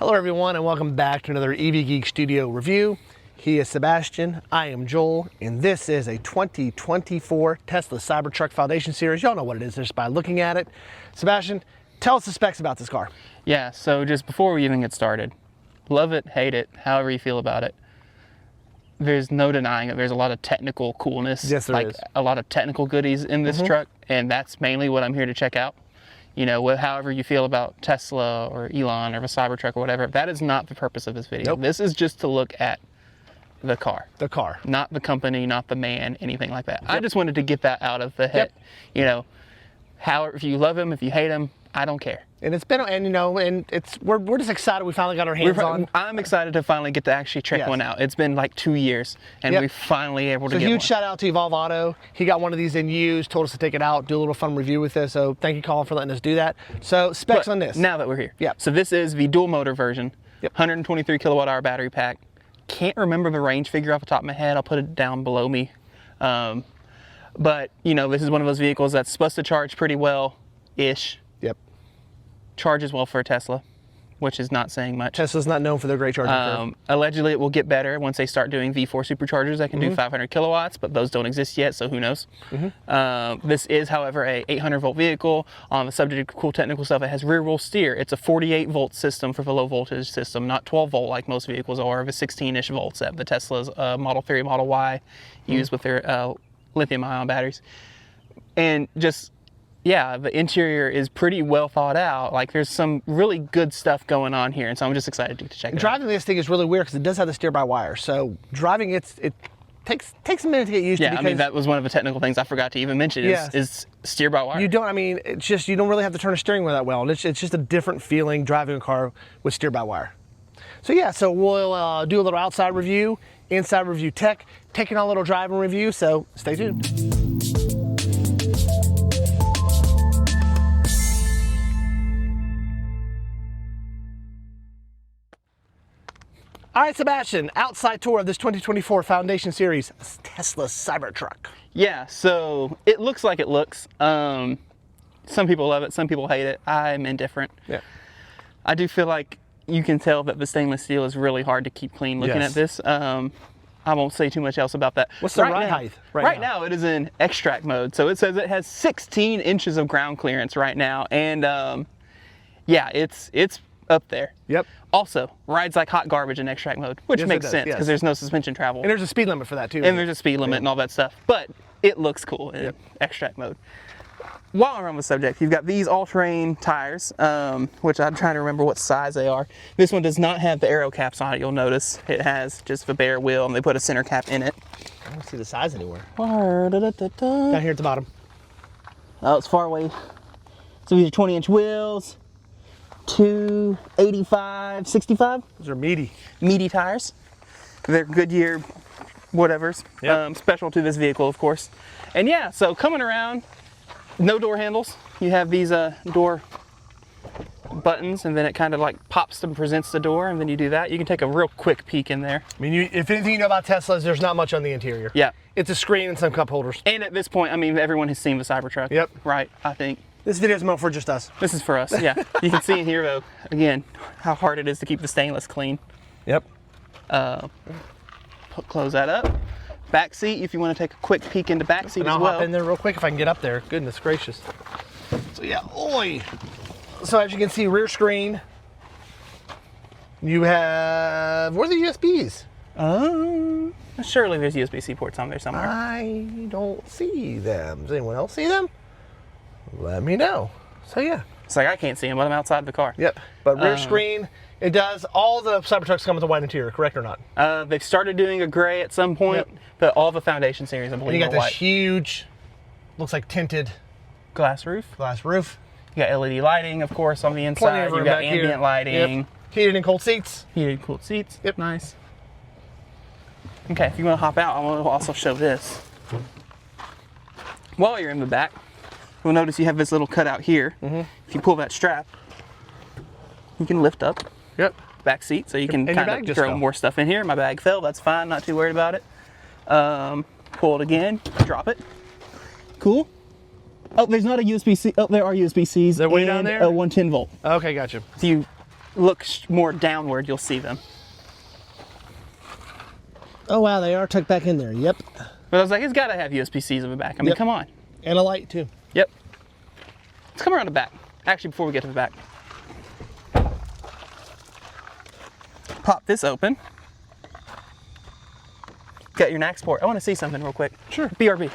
Hello everyone and welcome back to another EV Geek Studio review. He is Sebastian, I am Joel, and this is a 2024 Tesla Cybertruck Foundation Series. Y'all know what it is just by looking at it. Sebastian, tell us the specs about this car. Yeah, so just before we even get started, love it, hate it, however you feel about it. There's no denying it. There's a lot of technical coolness. Yes, there is. A lot of technical goodies in this truck, and that's mainly what I'm here to check out. You know, however you feel about Tesla or Elon or the Cybertruck or whatever, that is not the purpose of this video. Nope. This is just to look at the car. The car. Not the company, not the man, anything like that. Yep. I just wanted to get that out of the head. Yep. You know, if you love him, if you hate him, I don't care. And it's been, and you know, and we're just excited we finally got our hands on. I'm excited to finally get to actually check one out. It's been like 2 years, and we finally able to get one. So huge shout out to Evolve Auto. He got one of these in used, told us to take it out, do a little fun review with this. So thank you, Colin, for letting us do that. So specs on this. Now that we're here. Yeah. So this is the dual motor version. Yep. 123 kilowatt hour battery pack. Can't remember the range figure off the top of my head. I'll put it down below me. But you know, this is one of those vehicles that's supposed to charge pretty well-ish. Yep. Charges well for a Tesla, which is not saying much. Tesla's not known for their great charging curve. Allegedly, it will get better once they start doing V4 superchargers that can do 500 kilowatts, but those don't exist yet, so who knows. This is, however, a 800 volt vehicle. On the subject of cool technical stuff, it has rear wheel steer. It's a 48 volt system for the low voltage system, not 12 volt like most vehicles are, the 16-ish volts that the Tesla's Model 3, Model Y use with their lithium ion batteries. And just, yeah, the interior is pretty well thought out. Like, there's some really good stuff going on here, and so I'm just excited to check it out. Driving this thing is really weird because it does have the steer-by-wire. So driving it takes a minute to get used to. Yeah, I mean, that was one of the technical things I forgot to even mention is steer-by-wire. You don't, I mean, it's just, you don't really have to turn a steering wheel that well, and it's just a different feeling driving a car with steer-by-wire. So yeah, so we'll do a little outside review, inside review tech, taking on a little driving review, so stay tuned. All right, Sebastian, outside tour of this 2024 Foundation Series Tesla Cybertruck. Yeah, so it looks like it looks. Some people love it, some people hate it. I'm indifferent. Yeah. I do feel like you can tell that the stainless steel is really hard to keep clean looking at this. I won't say too much else about that. What's the ride height right now? It is in extract mode. So it says it has 16 inches of ground clearance right now. And yeah, it's up there. Yep. Also, rides like hot garbage in extract mode, which makes sense because there's no suspension travel. And there's a speed limit for that too. And there's a speed limit and all that stuff. But it looks cool in extract mode. While I'm on the subject, you've got these all-terrain tires, which I'm trying to remember what size they are. This one does not have the aero caps on it, you'll notice. It has just the bare wheel, and they put a center cap in it. I don't see the size anywhere. Down here at the bottom. Oh, it's far away. So these are 20-inch wheels. 285, 65. Those are meaty. Meaty tires. They're Goodyear whatevers. Special to this vehicle, of course. And yeah, so coming around, no door handles. You have these door buttons, and then it kind of like pops and presents the door, and then you do that. You can take a real quick peek in there. I mean, if anything you know about Teslas, there's not much on the interior. Yeah. It's a screen and some cup holders. And at this point, I mean, everyone has seen the Cybertruck. Yep. Right, I think. This video is meant for just us. This is for us, yeah. You can see in here, though, again, how hard it is to keep the stainless clean. Yep. Close that up. Back seat, if you want to take a quick peek into back seat as well. I'll hop in there real quick if I can get up there. Goodness gracious. So yeah, oi. So as you can see, rear screen. You have, where are the USBs? Surely there's USB-C ports on there somewhere. I don't see them. Does anyone else see them? Let me know. So yeah. It's like I can't see them, but I'm outside the car. Yep. But rear screen, it does. All the Cybertrucks come with a white interior, correct or not? They've started doing a gray at some point, but all the Foundation series, I believe, and you got are this white. Huge, looks like tinted glass roof. Glass roof. You got LED lighting, of course, on the inside. You got ambient lighting. Yep. Heated and cold seats. Heated and cooled seats. Yep. Nice. Okay, if you want to hop out, I want to also show this. While you're in the back, you'll notice you have this little cutout here. If you pull that strap, you can lift up. Yep. Back seat, so you can kind of throw more stuff in here. My bag fell, that's fine, not too worried about it. Pull it again, drop it. Cool. Oh, there's not a USB-C. Oh, there are USB-Cs. They're way down there? A 110 volt. Okay, gotcha. So you look more downward, you'll see them. Oh wow, they are tucked back in there. Yep. But I was like, it's got to have USB-Cs in the back. I mean, Yep. come on. And a light too. Yep. Let's come around the back. Actually, before we get to the back. Pop this open. Got your NACS port. I want to see something real quick. Sure. BRB.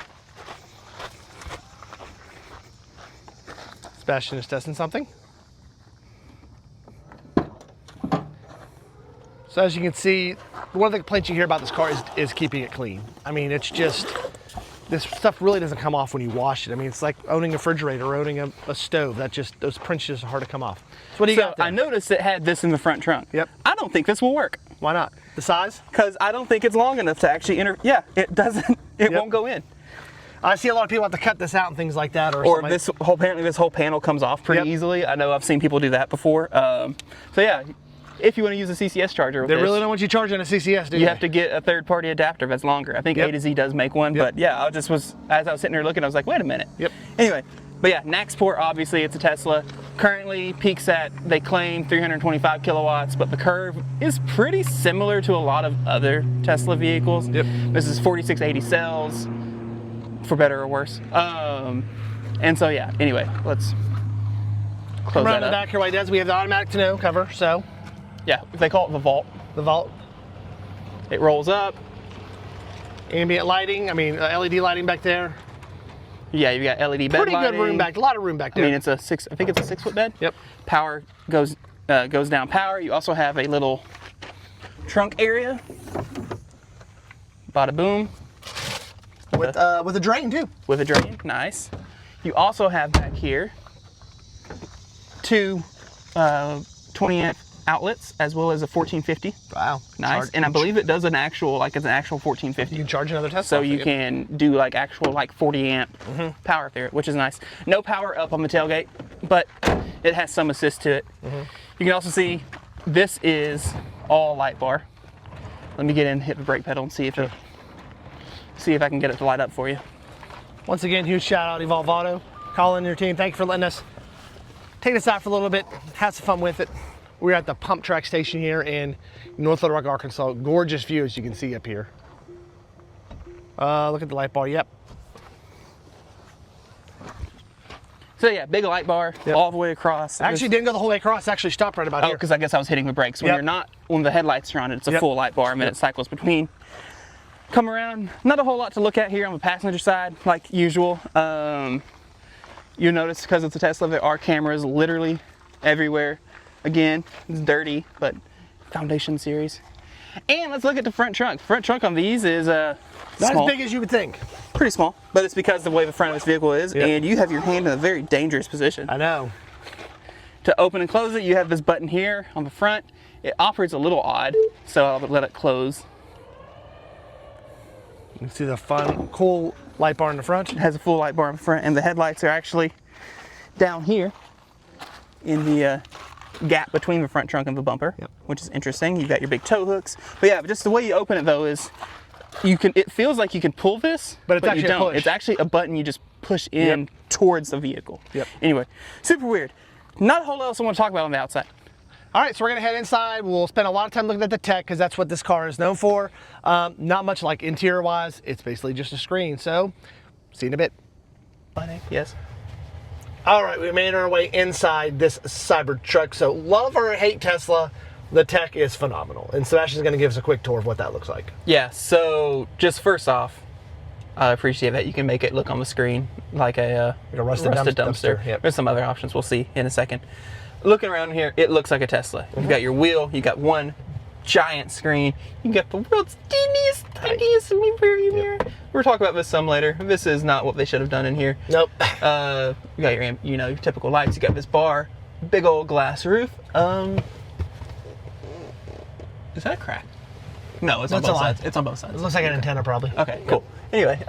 Sebastian is testing something. So as you can see, one of the complaints you hear about this car is keeping it clean. I mean, it's just, this stuff really doesn't come off when you wash it. I mean, it's like owning a refrigerator or owning a stove. That just, those prints just are hard to come off. So what do you got there? I noticed it had this in the front trunk. Yep. I don't think this will work. Why not? The size? Because I don't think it's long enough to actually enter. Yeah, it doesn't, it won't go in. I see a lot of people have to cut this out and things like that. Or this whole, apparently this whole panel comes off pretty easily. I know I've seen people do that before. So yeah, if you want to use a CCS charger with they this, really don't want you charging a CCS, do you have to get a third-party adapter that's longer. I think A to Z does make one, but yeah, as I was sitting there looking, I was like, wait a minute. Yep. Anyway, but yeah, NACS port, obviously it's a Tesla. Currently peaks at, they claim 325 kilowatts, but the curve is pretty similar to a lot of other Tesla vehicles. Yep. This is 4680 cells, for better or worse. And so yeah, anyway, let's close Come around that the up. back here, does. We have the automatic to know cover, so. Yeah, they call it the vault. The vault. It rolls up. Ambient lighting, I mean, LED lighting back there. Yeah, you've got LED bed Pretty lighting. good room back, a lot of room back there. I mean, I think it's a 6-foot bed. Yep. Power goes down power. You also have a little trunk area. Bada boom. With a drain too. With a drain, nice. You also have back here two 20 amp outlets as well as a 1450. Wow. Nice. And I believe it does an actual 1450. You can charge another Tesla. So you can do like actual 40 amp power through it, which is nice. No power up on the tailgate, but it has some assist to it. You can also see this is all light bar. Let me get in, hit the brake pedal, and see if I can get it to light up for you. Once again, huge shout out Evolve Auto. Colin and your team, thank you for letting us take this out for a little bit, have some fun with it. We're at the pump track station here in North Little Rock, Arkansas. Gorgeous view as you can see up here. Look at the light bar, yep. So yeah, big light bar all the way across. Actually didn't go the whole way across, actually stopped right about here. Because I guess I was hitting the brakes. When the headlights are on, it's a full light bar, and then it cycles between. Come around, not a whole lot to look at here on the passenger side, like usual. You notice because it's a Tesla, there are cameras literally everywhere. Again, it's dirty, but Foundation series. And let's look at the front trunk. Front trunk on these is not small. as big as you would think. Pretty small, but it's because of the way the front of this vehicle is, and you have your hand in a very dangerous position. I know. To open and close it, you have this button here on the front. It operates a little odd, so I'll let it close. You can see the fun, cool light bar in the front. It has a full light bar in the front, and the headlights are actually down here in the gap between the front trunk and the bumper, which is interesting. You've got your big tow hooks. But yeah, just the way you open it though is it feels like you can pull this, but it's actually you don't. a push. It's actually a button you just push in towards the vehicle. Anyway, super weird. Not a whole lot else I want to talk about on the outside. All right, so we're gonna head inside. We'll spend a lot of time looking at the tech because that's what this car is known for. Not much like interior wise. It's basically just a screen. So, see you in a bit. Bye, yes. All right, we made our way inside this Cybertruck. So love or hate Tesla, the tech is phenomenal. And Sebastian's gonna give us a quick tour of what that looks like. Yeah, so just first off, I appreciate that you can make it look on the screen like a rusted dumpster. Yep. There's some other options we'll see in a second. Looking around here, it looks like a Tesla. You've got your wheel, you got one giant screen, you got the world's tiniest rearview mirror. We'll talk about this some later. This is not what they should have done in here. Nope. You got your typical lights. You got this bar, big old glass roof. Is that a crack? No, it's on both sides. It's on both sides. It looks like an antenna probably. Okay, cool. Anyway,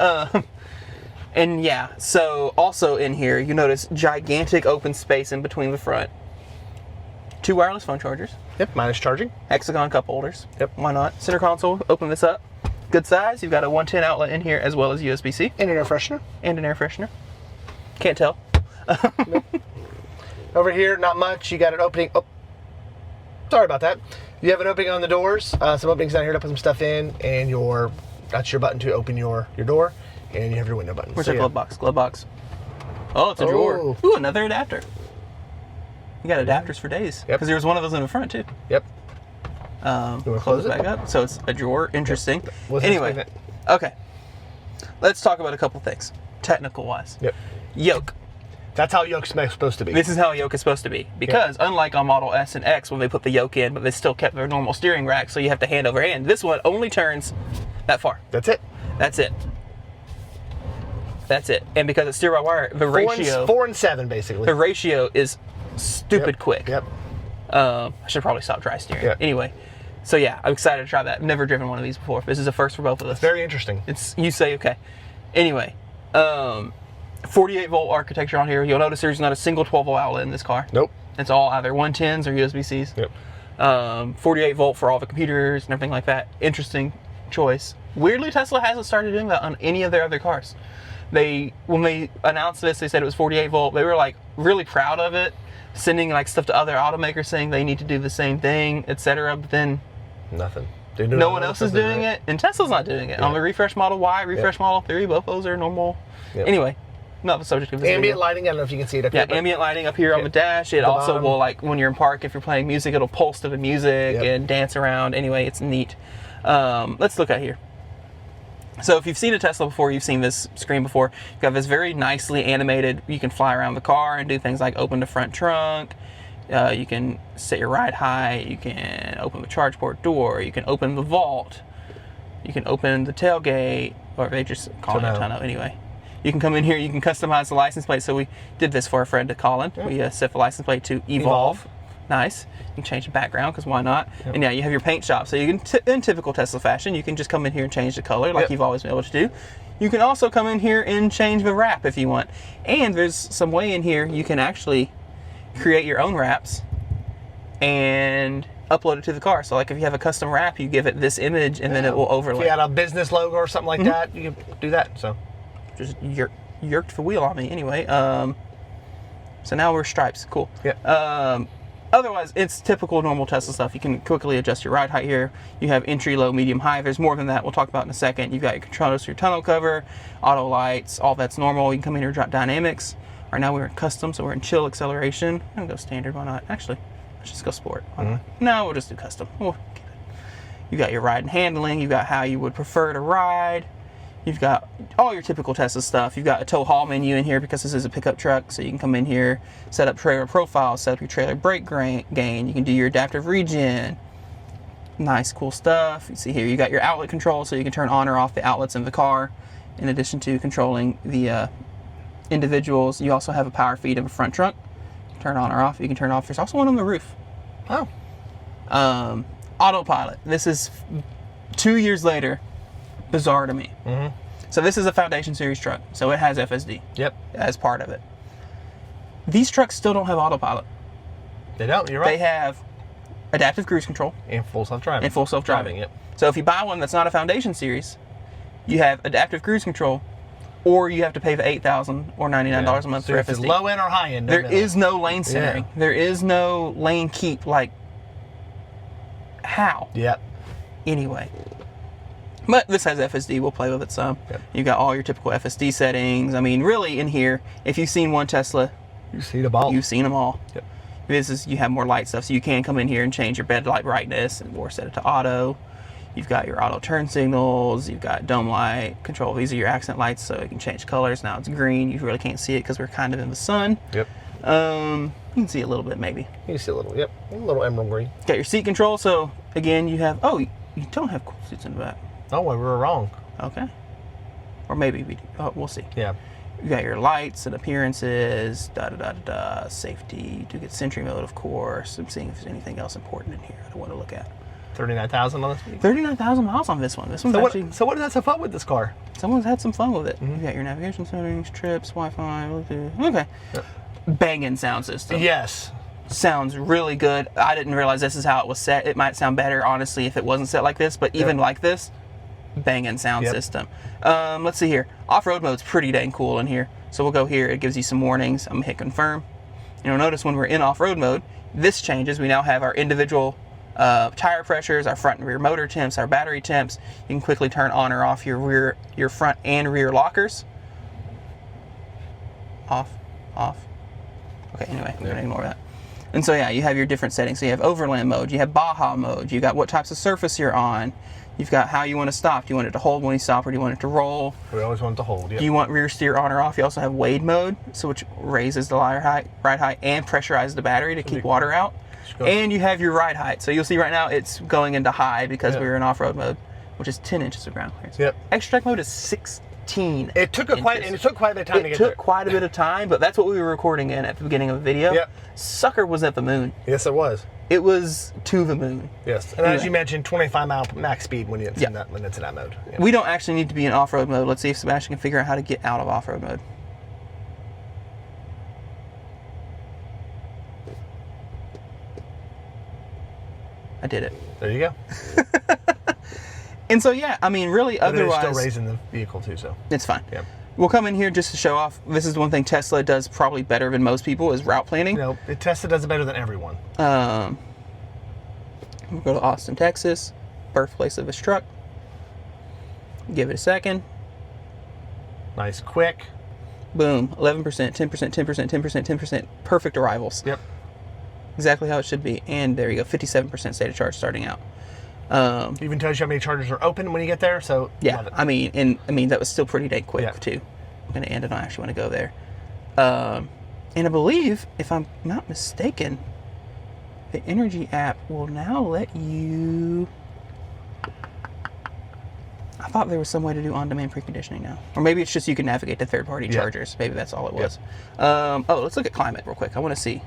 and yeah, so also in here, you notice gigantic open space in between the front. 2 wireless phone chargers. Yep, minus charging. Hexagon cup holders. Yep. Why not? Center console, open this up. Good size. You've got a 110 outlet in here as well as USB-C. And an air freshener. And an air freshener. Can't tell. Nope. Over here, not much. You got an opening. Oh. sorry about that. You have an opening on the doors, some openings down here to put some stuff in, and that's your button to open your door, and you have your window button. Where's our glove box? Glove box. Oh, it's a drawer. Ooh, another adapter. You got adapters for days. Yep. Because there was one of those in the front too. Yep. Close it back up. So it's a drawer. Interesting. Yep. Anyway, okay. Let's talk about a couple things, technical wise. Yep. Yoke. That's how yoke's supposed to be. This is how a yoke is supposed to be. Because unlike on Model S and X when they put the yoke in, but they still kept their normal steering rack, so you have to hand over hand. This one only turns that far. That's it. That's it. That's it. And because it's steer by wire, the ratio... 4 and 7, basically. The ratio is stupid quick. Yep. I should probably stop dry steering. Yep. Anyway, so yeah, I'm excited to try that. I've never driven one of these before. This is a first for both of us. Very interesting. You say okay. Anyway, 48 volt architecture on here. You'll notice there's not a single 12 volt outlet in this car. Nope. It's all either 110s or USB-Cs. Yep. 48 volt for all the computers and everything like that. Interesting choice. Weirdly, Tesla hasn't started doing that on any of their other cars. When they announced this, they said it was 48 volt. They were like really proud of it, sending like stuff to other automakers saying they need to do the same thing, etc. But then nothing. No one else is doing it, and Tesla's not doing it. On the refresh Model Y, refresh Model 3, both those are normal. Anyway, not the subject of this ambient video. lighting. I don't know if you can see it up here. Yeah, ambient lighting up here on the dash. It also bottom. will, like when you're in park, if you're playing music, it'll pulse to the music and dance around. Anyway, it's neat. Let's look at here. So if you've seen a Tesla before, you've seen this screen before. You've got this very nicely animated, you can fly around the car and do things like open the front trunk. You can set your ride height. You can open the charge port door. You can open the vault. You can open the tailgate, or they just call it a tonneau anyway. You can come in here, you can customize the license plate. So we did this for a friend to Colin. We set the license plate to Evolve. Nice. You can change the background because why not? And yeah, you have your paint shop. So you can, in typical Tesla fashion, you can just come in here and change the color like you've always been able to do. You can also come in here and change the wrap if you want. And there's some way in here you can actually create your own wraps and upload it to the car. So like if you have a custom wrap, you give it this image and then it will overlay. If you had a business logo or something like that, you can do that. So just yerked the wheel on me anyway. So now we're stripes. Cool. Otherwise, it's typical normal Tesla stuff. You can quickly adjust your ride height here. You have entry, low, medium, high. There's more than that. We'll talk about in a second. You've got your controls for your tunnel cover, auto lights, all that's normal. You can come in here and drop dynamics. Right now we're in custom, so we're in chill acceleration. I'm gonna go standard, why not? Actually, let's just go sport. Why not? No, we'll just do custom. We'll keep it. You got your ride and handling. You got how you would prefer to ride. You've got all your typical Tesla stuff. You've got a tow haul menu in here because this is a pickup truck, so you can come in here, set up trailer profile, set up your trailer brake gain. You can do your adaptive regen. Nice, cool stuff. You see here, you got your outlet control, so you can turn on or off the outlets in the car. In addition to controlling the individuals, you also have a power feed of a front trunk. Turn on or off. You can turn off. There's also one on the roof. Oh. Autopilot. This is 2 years later. Bizarre to me. So this is a Foundation Series truck, so it has FSD. As part of it. These trucks still don't have autopilot. They don't. You're right. They have adaptive cruise control and full self-driving. And full self-driving. So if you buy one that's not a Foundation Series, you have adaptive cruise control, or you have to pay the $8,000 or $99 a month so for if FSD. it's low end or high end. There is no lane centering. There is no lane keep. Like how? Anyway. But this has FSD, we'll play with it some. You got all your typical FSD settings. I mean, really in here, if you've seen one Tesla, you've seen them all. You've seen them all. This is, you have more light stuff, so you can come in here and change your bed light brightness or set it to auto. You've got your auto turn signals, you've got dome light control. These are your accent lights, so you can change colors. Now it's green. You really can't see it because we're kind of in the sun. You can see a little bit maybe. You can see a little, a little emerald green. Got your seat control, so again, you have, you don't have cool seats in the back. Oh, well, we were wrong. Okay. Or maybe we do. Oh, we'll see. You got your lights and appearances, safety. You do get Sentry mode, of course. I'm seeing if there's anything else important in here I want to look at. 39,000 on this one? 39,000 miles on this one. This one's actually... So what did that have fun with this car? Someone's had some fun with it. You got your navigation settings, trips, Wi-Fi. Okay. Banging sound system. Sounds really good. I didn't realize this is how it was set. It might sound better, honestly, if it wasn't set like this, but even like this, banging sound system. Let's see here. Off-road mode's pretty dang cool in here. So we'll go here. It gives you some warnings. I'm gonna hit confirm. You'll notice when we're in off-road mode, this changes. We now have our individual tire pressures, our front and rear motor temps, our battery temps. You can quickly turn on or off your front and rear lockers. Off. Okay, anyway, I'm gonna ignore that. And so yeah, you have your different settings. So you have overland mode, you have Baja mode, you got what types of surface you're on, you've got how you want to stop. Do you want it to hold when you stop, or do you want it to roll? We always want it to hold, yeah. Do you want rear steer on or off? You also have wade mode, so which raises the ride height and pressurizes the battery to keep water out. And you have your ride height. So you'll see right now it's going into high because we're in off-road mode, which is 10 inches of ground clearance. Yep. Extra track mode is 16. It took quite a bit of time to get there. It took quite a bit of time, but that's what we were recording in at the beginning of the video. Yep. Sucker was at the moon. Yes, it was. It was to the moon. Yes, and as you mentioned, 25-mile max speed when it's in that mode. Yeah. We don't actually need to be in off-road mode. Let's see if Sebastian can figure out how to get out of off-road mode. I did it. There you go. And so yeah, I mean, really, otherwise, it's still raising the vehicle too, so it's fine. Yeah. We'll come in here just to show off. This is one thing Tesla does probably better than most people is route planning. No, Tesla does it better than everyone. We'll go to Austin, Texas, birthplace of this truck. Give it a second. Nice, quick. Boom, 11%, 10%, 10%, 10%, 10%. Perfect arrivals. Yep. Exactly how it should be. And there you go, 57% state of charge starting out. Even tells you how many chargers are open when you get there. So yeah, I mean, that was still pretty dang quick too. I'm gonna end it. I actually want to go there. And I believe, if I'm not mistaken, the Energy app will now let you. I thought there was some way to do on-demand preconditioning now, or maybe it's just you can navigate to third-party chargers. Maybe that's all it was. Oh, let's look at climate real quick. I want to see.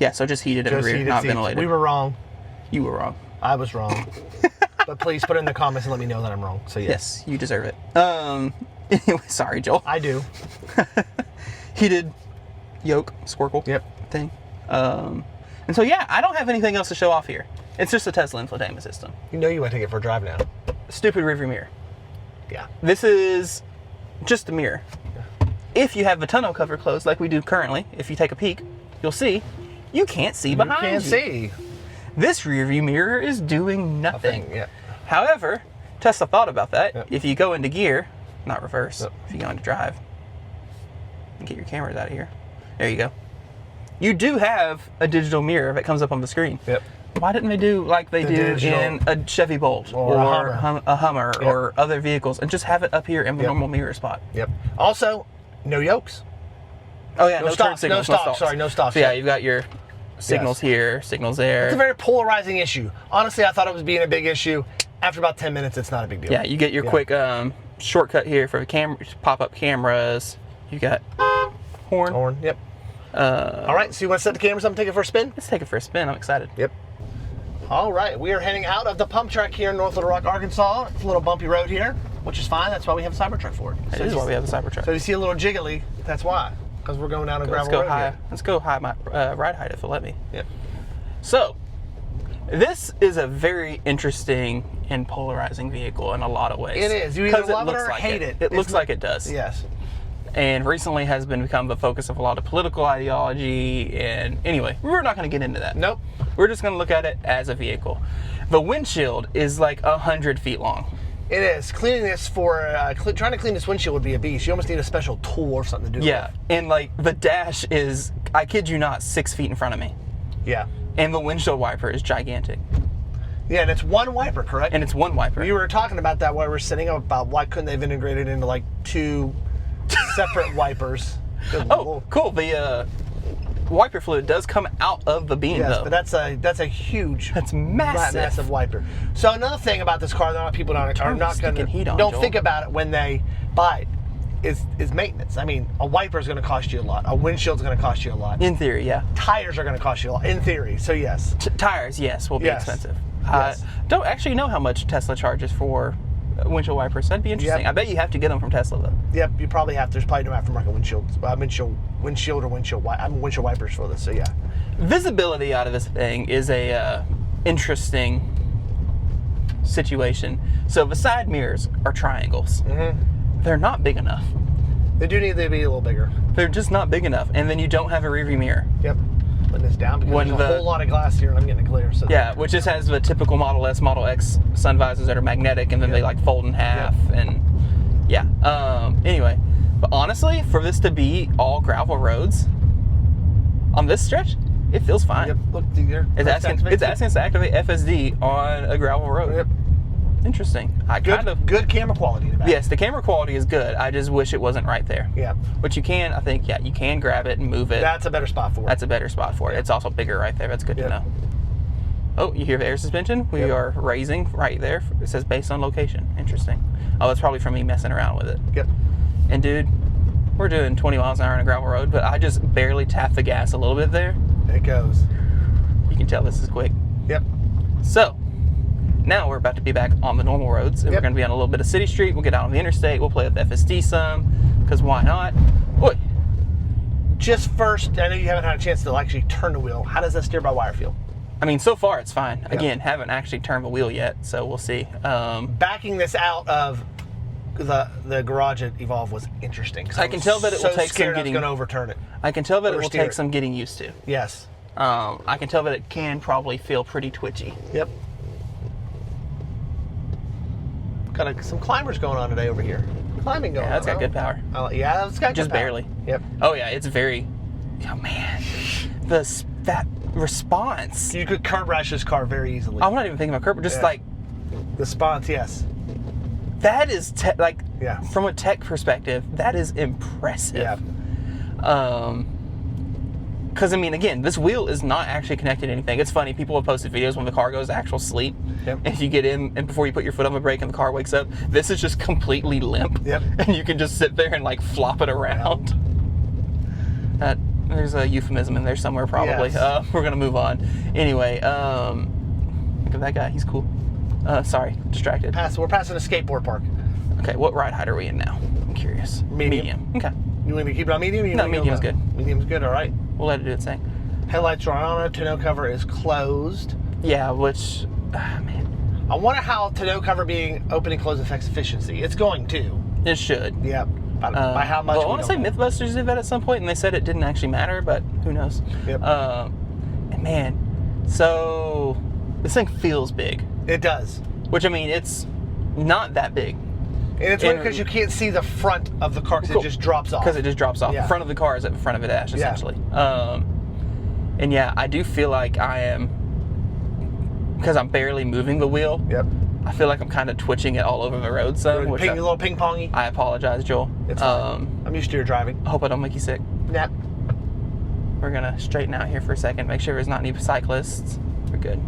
Yeah, so just heated and rear, not ventilated. We were wrong. You were wrong. I was wrong. But please put it in the comments and let me know that I'm wrong. So yes, you deserve it. Anyway, sorry, Joel. I do. Heated yoke, squircle thing. And so yeah, I don't have anything else to show off here. It's just a Tesla infotainment system. You know you want to take it for a drive now. Stupid rearview mirror. Yeah. This is just a mirror. If you have the tonneau cover closed like we do currently, if you take a peek, you'll see you can't see behind you. You can't see. This rear view mirror is doing nothing. Yeah. However, Tesla thought about that. Yep. If you go into gear, not reverse, if you go into drive, get your cameras out of here. There you go. You do have a digital mirror that comes up on the screen. Yep. Why didn't they do like they do in a Chevy Bolt or a Hummer or other vehicles and just have it up here in the normal mirror spot? Yep. Also, no yokes. Oh yeah, no stops. No stops. Sorry, no stops. So yeah, you've got your signals here, signals there. It's a very polarizing issue. Honestly, I thought it was being a big issue. After about 10 minutes, it's not a big deal. Yeah, you get your quick shortcut here for the camera, pop-up cameras. You got horn. Horn. Yep. All right, so you want to set the cameras up and take it for a spin? Let's take it for a spin. I'm excited. Yep. All right, we are heading out of the pump track here in North Little Rock, Arkansas. It's a little bumpy road here, which is fine. That's why we have a Cybertruck for it. That is why we have a Cybertruck. So you see a little jiggly, that's why. Because we're going down a gravel road here. Let's go high my ride height if it'll let me. Yep. So, this is a very interesting and polarizing vehicle in a lot of ways. It is. You either love it or hate it. It looks like it does. Yes. And recently has become the focus of a lot of political ideology. And anyway, we're not going to get into that. Nope. We're just going to look at it as a vehicle. The windshield is like 100 feet long. It is. Cleaning this trying to clean this windshield would be a beast. You almost need a special tool or something to do it. Yeah, and like the dash is, I kid you not, 6 feet in front of me. Yeah. And the windshield wiper is gigantic. Yeah, and it's one wiper, correct? And it's one wiper. We were talking about that while we were sitting up about why couldn't they have integrated into like 2 separate wipers. Oh, cool. The wiper fluid does come out of the beam, though. But that's a huge, that's massive wiper. So another thing about this car that people don't think about it when they buy it is maintenance. I mean, a wiper is going to cost you a lot. A windshield's going to cost you a lot. In theory, yeah. Tires are going to cost you a lot. In theory, so yes. Tires, yes, will be expensive. Yes. Don't actually know how much Tesla charges for windshield wipers. That'd be interesting. I bet you have to get them from Tesla, though. Yep, you probably have. There's probably no aftermarket windshield wipers for this. So yeah. Visibility out of this thing is a interesting situation. So the side mirrors are triangles. Mm-hmm. They're not big enough. They do need to be a little bigger. They're just not big enough. And then you don't have a rear view mirror. Yep. Putting this down because there's a whole lot of glass here and I'm getting it clear. So yeah, which just has the typical Model S, Model X sun visors that are magnetic and then they like fold in half and yeah. Anyway, but honestly, for this to be all gravel roads on this stretch, it feels fine. Yep. Look, there. It's asking us to activate FSD on a gravel road. Yep. Interesting. Good camera quality. Yes, the camera quality is good. I just wish it wasn't right there. Yeah. But you can, I think, you can grab it and move it. That's a better spot for it. That's a better spot for it. It's also bigger right there. That's good to know. Oh, you hear the air suspension? We are raising right there. It says based on location. Interesting. Oh, that's probably from me messing around with it. Yep. And dude, we're doing 20 miles an hour on a gravel road, but I just barely tapped the gas a little bit there. It goes. You can tell this is quick. Yep. So, now we're about to be back on the normal roads, and we're going to be on a little bit of city street. We'll get out on the interstate. We'll play with FSD some, because why not? Oi. Just first, I know you haven't had a chance to actually turn the wheel. How does that steer by wire feel? I mean, so far it's fine. Again, haven't actually turned the wheel yet, so we'll see. Backing this out of the garage at Evolve was interesting. I can tell that it will take some getting. Going to overturn it. I can tell that it will take some getting used to. Yes. I can tell that it can probably feel pretty twitchy. Yep. Got some climbers going on today over here. Climbing going on. Yeah, that's got good power. Yeah, that's got just good power. Barely. Yep. Oh yeah, it's very. Oh man, that response. You could curb rash this car very easily. I'm not even thinking about curb, just like the response. Yes. That is from a tech perspective, that is impressive. Yeah. Because I mean, again, this wheel is not actually connected to anything. It's funny, people have posted videos when the car goes to actual sleep. Yep. And if you get in and before you put your foot on the brake and the car wakes up, this is just completely limp. Yep. And you can just sit there and like flop it around. There's a euphemism in there somewhere probably. Yes. We're gonna move on. Anyway, look at that guy. He's cool. Sorry, distracted. We're passing a skateboard park. Okay, what ride height are we in now? I'm curious. Medium. Okay. You want me to keep it on medium? No, medium's good. Medium's good. All right. We'll let it do its thing. Headlights are on. Tonneau cover is closed. Yeah, which, man. I wonder how tonneau cover being open and closed affects efficiency. It's going to. It should. Yeah. By how much? Well, I want to say Mythbusters did that at some point, and they said it didn't actually matter, but who knows? Yep. And man, so this thing feels big. It does. Which, I mean, it's not that big. And it's weird because you can't see the front of the car because it just drops off. Because it just drops off. Yeah. The front of the car is at the front of the dash, essentially. Yeah. And yeah, I do feel like I am, because I'm barely moving the wheel. Yep. I feel like I'm kind of twitching it all over the road some. A little ping-pongy. I apologize, Joel. It's fine. I'm used to your driving. I hope I don't make you sick. Yep. We're going to straighten out here for a second, make sure there's not any cyclists. We're good.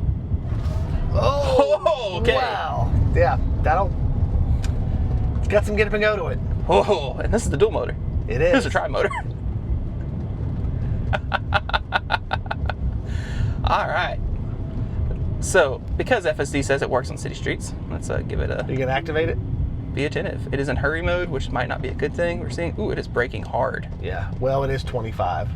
Oh, okay. Wow. Yeah, it's got some get up and go to it. Oh, and this is the dual motor. It is. This is a tri-motor. All right. So, because FSD says it works on city streets, let's give it a... You gonna activate it? Be attentive. It is in hurry mode, which might not be a good thing. We're seeing, ooh, it is braking hard. Yeah, well, it is 25.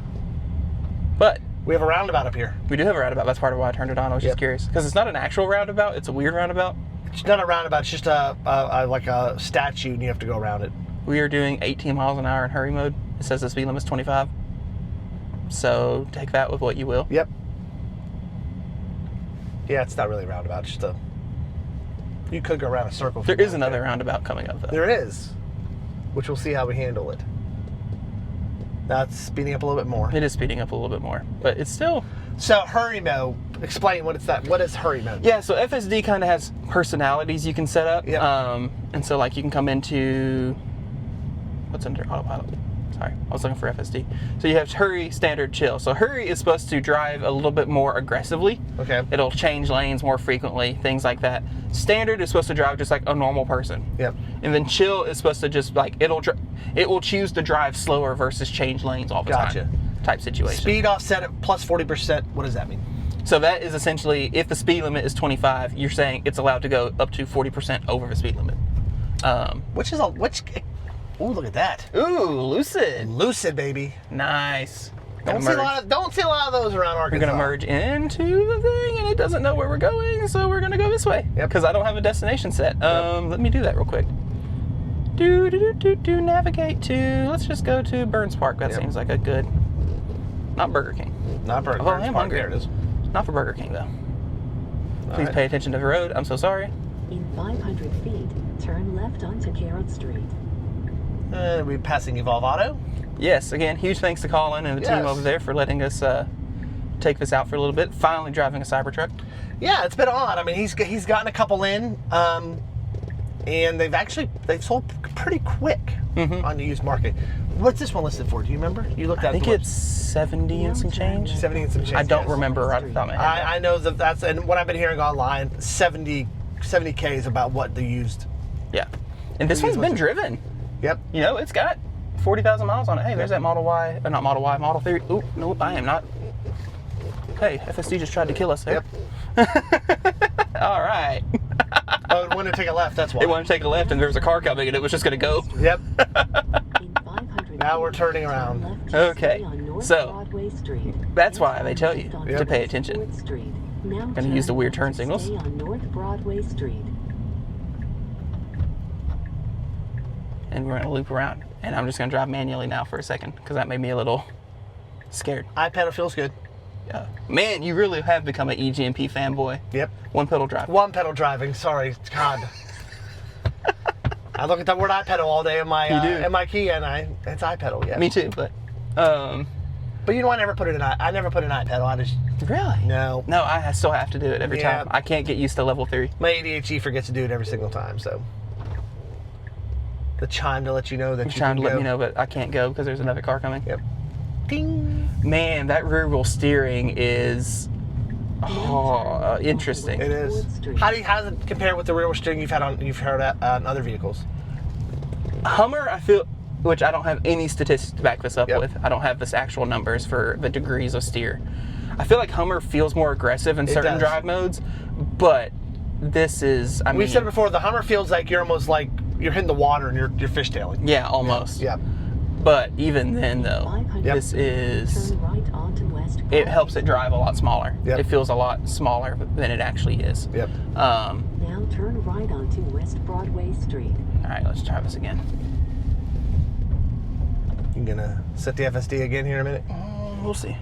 But... we have a roundabout up here. We do have a roundabout. That's part of why I turned it on. I was just curious. Because it's not an actual roundabout. It's a weird roundabout. It's not a roundabout. It's just like a statue, and you have to go around it. We are doing 18 miles an hour in hurry mode. It says the speed limit is 25. So take that with what you will. Yep. Yeah, it's not really a roundabout. It's just you could go around a circle. There is another roundabout coming up, though. There is, which we'll see how we handle it. That's speeding up a little bit more. It is speeding up a little bit more, but it's still... So hurry mode, explain what it's that. What is hurry mode? Yeah, so FSD kind of has personalities you can set up. Yep. And so like you can come into, what's under autopilot? Sorry, I was looking for FSD. So you have hurry, standard, chill. So hurry is supposed to drive a little bit more aggressively. Okay. It'll change lanes more frequently, things like that. Standard is supposed to drive just like a normal person. Yep. And then chill is supposed to just like, it will choose to drive slower versus change lanes all the time. Type situation. Speed offset at plus 40%. What does that mean? So that is essentially, if the speed limit is 25, you're saying it's allowed to go up to 40% over the speed limit. Ooh, look at that. Ooh, lucid. Lucid, baby. Nice. Don't see a lot of those around Arkansas. We're gonna merge into the thing, and it doesn't know where we're going, so we're gonna go this way. Yep. Because I don't have a destination set. Let me do that real quick. Navigate to. Let's just go to Burns Park. That seems like a good. Not Burger King. Not Burger King. Oh, I am hungry. There it is. Not for Burger King though. Please pay attention to the road. I'm so sorry. In 500 feet, turn left onto Carrot Street. We're passing Evolve Auto. Yes, again, huge thanks to Colin and the team over there for letting us take this out for a little bit. Finally driving a Cybertruck. Yeah, it's been odd. I mean, he's gotten a couple in, and they've sold pretty quick on the used market. What's this one listed for? Do you remember? You looked at it. I think it's 70 and some change. 70 and some change. I don't remember right off the top of my head. I know that's, and what I've been hearing online, 70K is about what the used. Yeah, and this one's been driven. Yep. You know, it's got 40,000 miles on it. Hey, there's that Model Y, not Model Y, Model 3. Oop, nope, I am not. Hey, FSD just tried to kill us there. Yep. All right. Oh, it wanted to take a left, that's why. It wanted to take a left and there was a car coming and it was just going to go. Yep. Now we're turning around. Okay, so that's why they tell you to pay attention. I'm going to use the weird turn signals. Stay on North Broadway Street. And we're going to loop around. And I'm just going to drive manually now for a second because that made me a little scared. iPedal feels good. Man, you really have become an EGMP fanboy. Yep. One pedal drive. One pedal driving, sorry. God. I look at that word iPedal all day in my key, and it's iPedal, yeah. Me too, but you know, I never put in iPedal. I just really no. I still have to do it every time. I can't get used to level 3. My ADHD forgets to do it every single time, so the chime to let you know that it's trying to let me know, but I can't go because there's another car coming. Yep. Ding. Man, that rear wheel steering is interesting. It is. How does it compare with the rear wheel steering you've heard on other vehicles? Hummer, I feel, which I don't have any statistics to back this up with. I don't have this actual numbers for the degrees of steer. I feel like Hummer feels more aggressive in certain drive modes, but this is, I mean, we've said it before, the Hummer feels like you're almost like you're hitting the water and you're fishtailing. Yeah, almost. Yeah. But even then, though, this is, it helps it drive a lot smaller. Yep. It feels a lot smaller than it actually is. Yep. Now turn right onto West Broadway Street. All right, let's try this again. You gonna set the FSD again here in a minute? We'll see.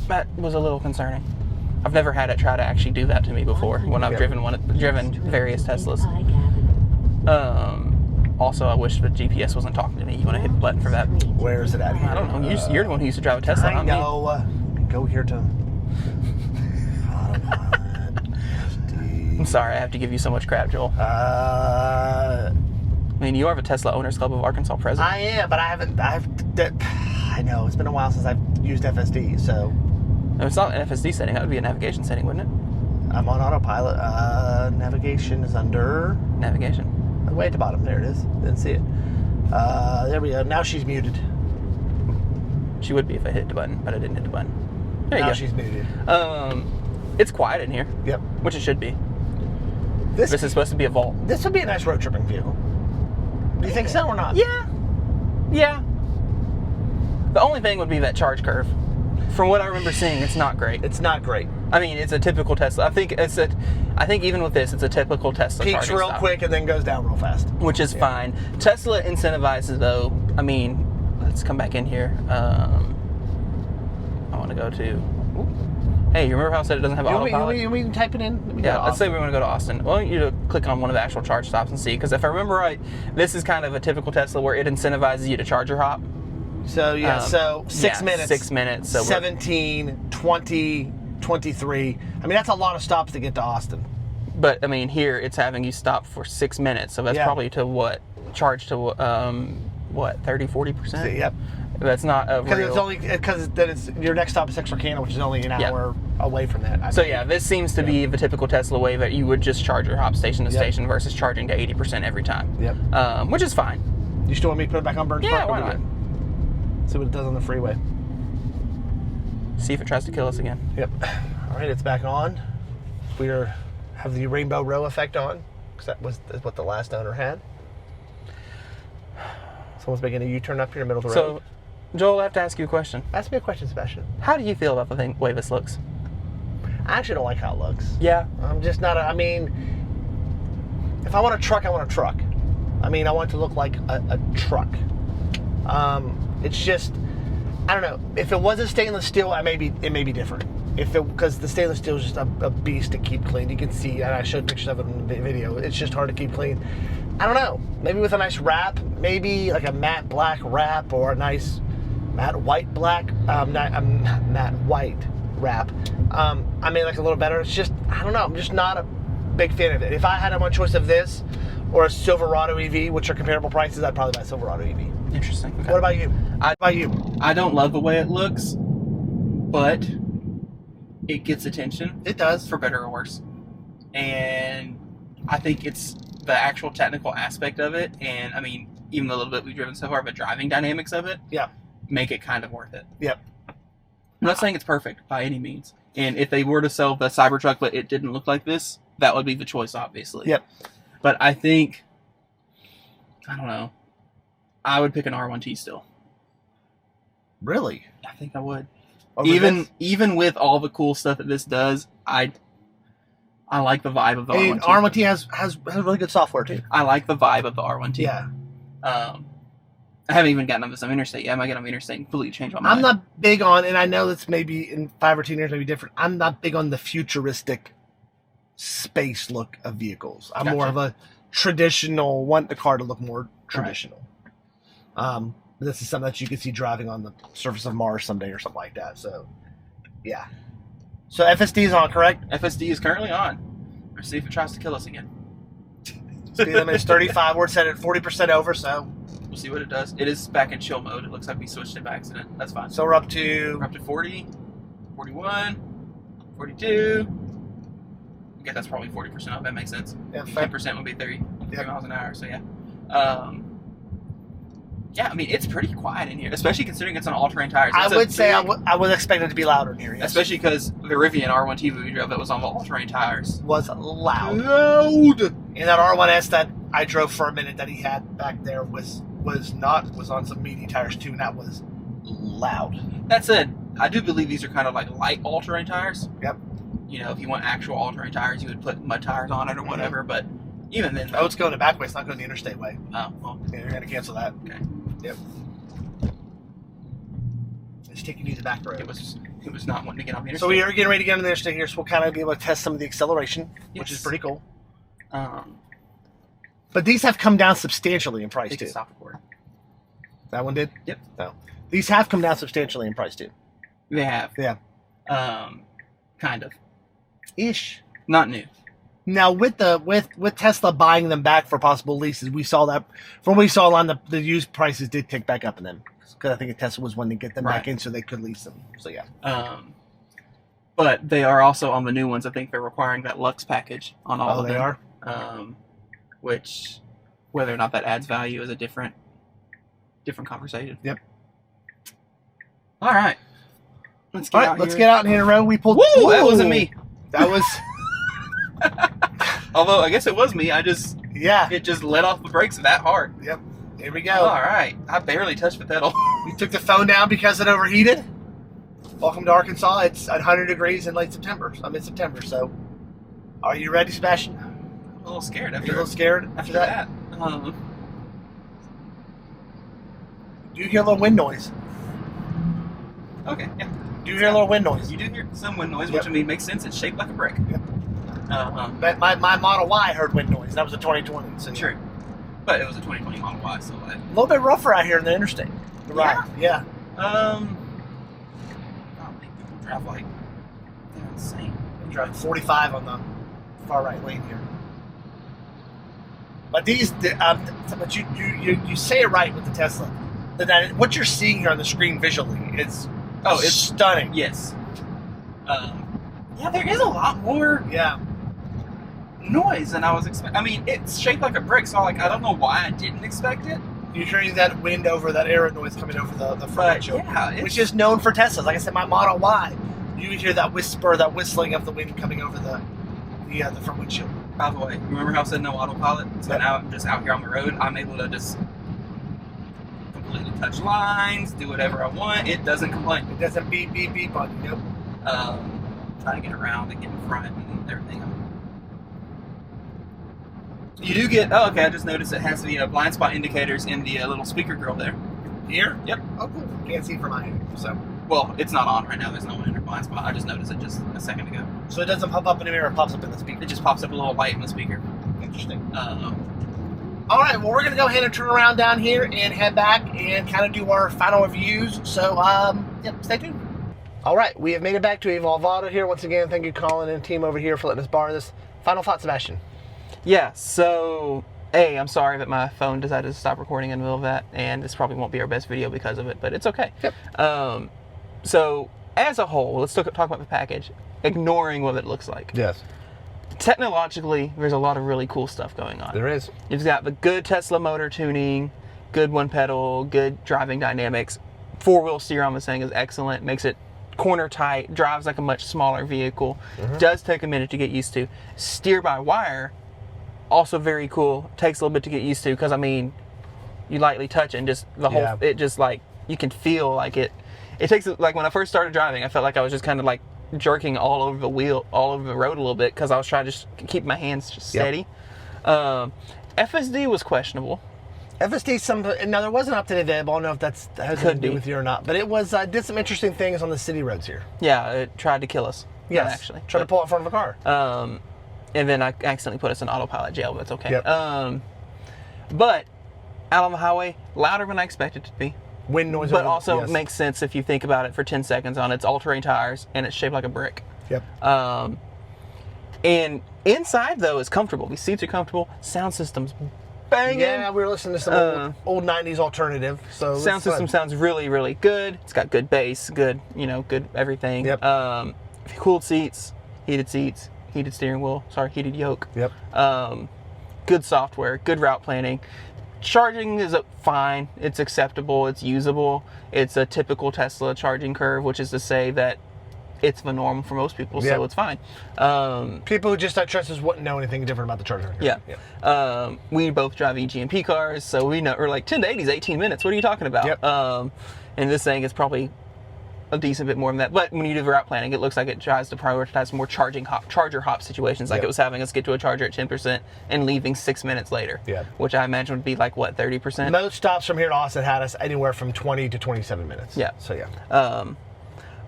That was a little concerning. I've never had it try to actually do that to me before when I've driven various Teslas. Also, I wish the GPS wasn't talking to me. You want to hit the button for that? Where is it at here? I don't know. You're the one who used to drive a Tesla. I know. Go here to. I'm sorry, I have to give you so much crap, Joel. I mean, you are the Tesla Owners Club of Arkansas president. I am, but I know it's been a while since I've used FSD, so. No, it's not an FSD setting. That would be a navigation setting, wouldn't it? I'm on autopilot. Navigation is under. Navigation. Way at the bottom. There it is. Didn't see it. There we go. Now she's muted. She would be if I hit the button, but I didn't hit the button. There you go. Now she's muted. It's quiet in here. Yep. Which it should be. This is supposed to be a vault. This would be a nice road tripping vehicle. Do you think so or not? Yeah. Yeah. The only thing would be that charge curve. From what I remember seeing, it's not great. It's not great. I mean, it's a typical Tesla. I think even with this, it's a typical Tesla. Peaks real style. Quick and then goes down real fast. Which is fine. Tesla incentivizes though. I mean, let's come back in here. I want to go to. Hey, you remember how I said it doesn't have autopilot? You mean type it in? Let's say we want to go to Austin. Well, you to click on one of the actual charge stops and see. Because if I remember right, this is kind of a typical Tesla where it incentivizes you to charger hop. So, so 6 minutes. 6 minutes. So 17, 20, 23. I mean, that's a lot of stops to get to Austin. But, I mean, here it's having you stop for 6 minutes. So that's probably to what? Charge to, 30, 40%? Yep. That's not a real... Because then it's your next stop is Texarkana, which is only an hour away from that. So, this seems to be the typical Tesla way that you would just charge your hop station to station versus charging to 80% every time. Yep. Which is fine. You still want me to put it back on Burns Park? Yeah, why not? See what it does on the freeway. See if it tries to kill us again. Yep. All right, it's back on. We have the rainbow row effect on, because that's what the last owner had. Someone's making a U-turn up here in the middle of the road. So, Joel, I have to ask you a question. Ask me a question, Sebastian. How do you feel about the way this looks? I actually don't like how it looks. Yeah. I'm just not I mean, if I want a truck, I want a truck. I mean, I want it to look like a truck. It's just, I don't know. If it wasn't stainless steel, it may be different. Because the stainless steel is just a beast to keep clean. You can see, and I showed pictures of it in the video. It's just hard to keep clean. I don't know. Maybe with a nice wrap, maybe like a matte black wrap or a nice matte white black, matte white wrap. I may like a little better. It's just, I don't know. I'm just not a big fan of it. If I had my choice of this or a Silverado EV, which are comparable prices, I'd probably buy a Silverado EV. Interesting. Okay. What about you? I don't love the way it looks, but it gets attention. It does. For better or worse. And I think it's the actual technical aspect of it, and I mean, even the little bit we've driven so far, but driving dynamics of it, make it kind of worth it. Yep. I'm not saying it's perfect by any means. And if they were to sell the Cybertruck, but it didn't look like this, that would be the choice, obviously. Yep. But I think, I don't know, I would pick an R1T still. Really? I think I would. Over Even with all the cool stuff that this does, I like the vibe of the R1T. R1T has really good software too. I like the vibe of the R1T. Yeah. I haven't even gotten on this on interstate yet. I might get on the interstate and completely change my mind. I'm not big on, and I know that's maybe in 5 or 10 years maybe different. I'm not big on the futuristic space look of vehicles. I'm more of a traditional, want the car to look more traditional. Right. This is something that you could see driving on the surface of Mars someday or something like that. So, yeah. So FSD is on, correct? FSD is currently on. Let's see if it tries to kill us again. Speed limit is 35. We're set at 40% over, so we'll see what it does. It is back in chill mode. It looks like we switched it by accident. That's fine. So we're up to 40, 41, 42. Okay, that's probably 40% off. That makes sense. Yeah, 10% would be 30 miles an hour. So yeah. Yeah, I mean, it's pretty quiet in here, especially considering it's on all-terrain tires. I would say I would expect it to be louder in here, yes. Especially because the Rivian R1T we drove that was on the all-terrain tires was loud. And that R1S that I drove for a minute that he had back there was on some meaty tires too, and that was loud. That said, I do believe these are kind of like light all-terrain tires. Yep. You know, if you want actual all-terrain tires, you would put mud tires on it or whatever, but even then... Oh, it's going the back way. It's not going the interstate way. Oh, well. Yeah, you're going to cancel that. Okay. Yep. It's taking you the back road. It was not wanting to get on the interstate. So we are getting ready to get on the interstate here, so we'll kind of be able to test some of the acceleration, which is pretty cool. But these have come down substantially in price too. Stop recording. That one did? Yep. No. These have come down substantially in price too. They have. Yeah. Kind of. Ish. Not new. Now with Tesla buying them back for possible leases, we saw that from what we saw on the used prices did tick back up in them because I think Tesla was wanting to get them back in so they could lease them. So yeah. But they are also on the new ones. I think they're requiring that Lux package on all of them. Oh, they are. Which, whether or not that adds value is a different conversation. Yep. All right. Let's get out in here in a row. We pulled. Woo! That wasn't me. That was. Although I guess it was me. It just let off the brakes that hard. Yep. Here we go. All right. I barely touched the pedal. We took the phone down because it overheated. Welcome to Arkansas. It's 100 degrees in mid-September. So, are you ready, Sebastian? I'm a little scared after that. Do you hear a little wind noise? Okay. Yeah. Do you hear a little wind noise? You do hear some wind noise, which I mean makes sense. It's shaped like a brick. Yep. My Model Y heard wind noise. That was a 2020. So true. But it was a 2020 Model Y, so a little bit rougher out here in the interstate. Right. Yeah. I don't think people drive like they're insane. They drive 45 on the far right lane here. But but you say it right with the Tesla. That what you're seeing here on the screen visually is it's stunning. Yes. Yeah, there is a lot more. Yeah. Noise than I was expecting. I mean, it's shaped like a brick, so I don't know why I didn't expect it. You're hearing that wind over that aero noise coming over the front windshield, which is known for Teslas. Like I said, my Model Y, you hear that whisper, that whistling of the wind coming over the front windshield. By the way, remember how I said no autopilot? So now I'm just out here on the road. I'm able to just completely touch lines, do whatever I want. It doesn't complain. It doesn't beep beep beep on you. Nope. Trying to get around and get in front and everything. You do get, oh, okay, I just noticed it has the blind spot indicators in the little speaker grill there. Here? Yep. Oh, cool. Can't see from my end, so. Well, it's not on right now. There's no one in your blind spot. I just noticed it just a second ago. So it doesn't pop up in the mirror, it pops up in the speaker. It just pops up a little light in the speaker. Interesting. All right, well, we're going to go ahead and turn around down here and head back and kind of do our final reviews. So, yep, stay tuned. All right, we have made it back to Evolve Auto here. Once again, thank you, Colin and team over here for letting us borrow this. Final thought, Sebastian. Yeah, so, A, I'm sorry that my phone decided to stop recording in the middle of that, and this probably won't be our best video because of it, but it's okay. Yep. So, as a whole, let's talk about the package, ignoring what it looks like. Yes. Technologically, there's a lot of really cool stuff going on. There is. You've got the good Tesla motor tuning, good one pedal, good driving dynamics. Four-wheel steer on this thing is excellent, makes it corner tight, drives like a much smaller vehicle, does take a minute to get used to. Steer by wire, also very cool, takes a little bit to get used to because I mean, you lightly touch it and just the whole, it just like, you can feel like it takes, like when I first started driving, I felt like I was just kind of like jerking all over the wheel, all over the road a little bit because I was trying to just keep my hands just steady. FSD was questionable. FSD, now there was an update available. I don't know if that has anything to do with you or not, but it was did some interesting things on the city roads here. Yeah, it tried to kill us. Yes, actually. Tried to pull out in front of a car. And then I accidentally put us in autopilot jail, but it's okay. Yep. But out on the highway, louder than I expected it to be. Wind noise. But also makes sense if you think about it for 10 seconds on its all-terrain tires, and it's shaped like a brick. Yep. And inside, though, is comfortable. These seats are comfortable. Sound system's banging. Yeah, we were listening to some old 90s alternative. So sound system sounds really, really good. It's got good bass, good, good everything. Yep. Cooled seats, heated steering wheel, heated yoke. Yep. Good software, good route planning. Charging is fine. It's acceptable. It's usable. It's a typical Tesla charging curve, which is to say that it's the norm for most people, so it's fine. People who just don't trust us wouldn't know anything different about the charger. Yeah. We both drive EGMP cars, so we know, we're like 10 to 80 is 18 minutes. What are you talking about? Yep. And this thing is probably a decent bit more than that. But when you do the route planning, it looks like it tries to prioritize more charger hop situations, like it was having us get to a charger at 10% and leaving 6 minutes later. Yeah. Which I imagine would be like, what, 30%? Most stops from here to Austin had us anywhere from 20 to 27 minutes. Yeah. So yeah.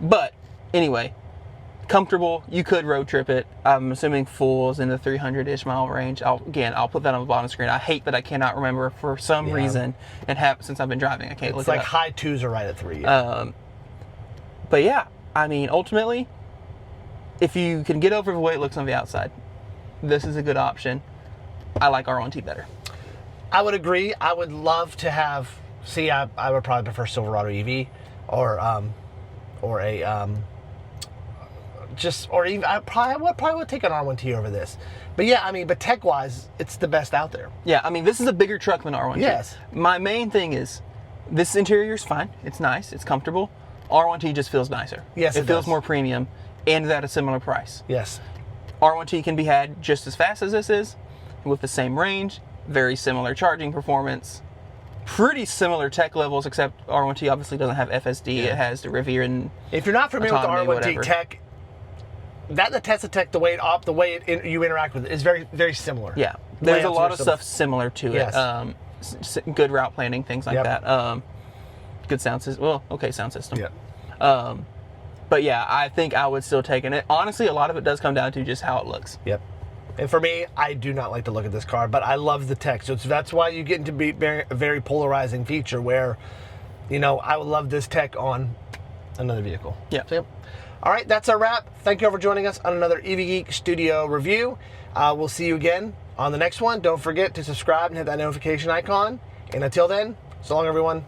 But anyway, comfortable. You could road trip it. I'm assuming full is in the 300-ish mile range. I'll put that on the bottom screen. I hate that I cannot remember for some reason, and since I've been driving, I can't look it up. It's like high twos are right at 3. But yeah, I mean, ultimately, if you can get over the way it looks on the outside, this is a good option. I like R1T better. I would agree. I would love to have. I would probably prefer Silverado EV, or even I probably would take an R1T over this. But yeah, I mean, but tech wise, it's the best out there. Yeah, I mean, this is a bigger truck than R1T. Yes. My main thing is, this interior is fine. It's nice. It's comfortable. R1T just feels nicer. Yes, it feels more premium, and at a similar price. Yes. R1T can be had just as fast as this is, with the same range, very similar charging performance, pretty similar tech levels, except R1T obviously doesn't have FSD. Yeah. It has the Rivian and if you're not familiar with the R1T whatever. tech, the Tesla tech, the way you interact with it is very, very similar. Yeah, there's a lot of stuff similar to it. Good route planning, things like that. Good sound system. Well, okay, sound system. Yeah. But yeah, I think I would still take it. Honestly, a lot of it does come down to just how it looks. Yep. And for me, I do not like to look at this car, but I love the tech. So that's why you get into a very polarizing feature where, I would love this tech on another vehicle. Yeah. So, all right, that's our wrap. Thank you for joining us on another EV Geek Studio review. We'll see you again on the next one. Don't forget to subscribe and hit that notification icon. And until then, so long, everyone.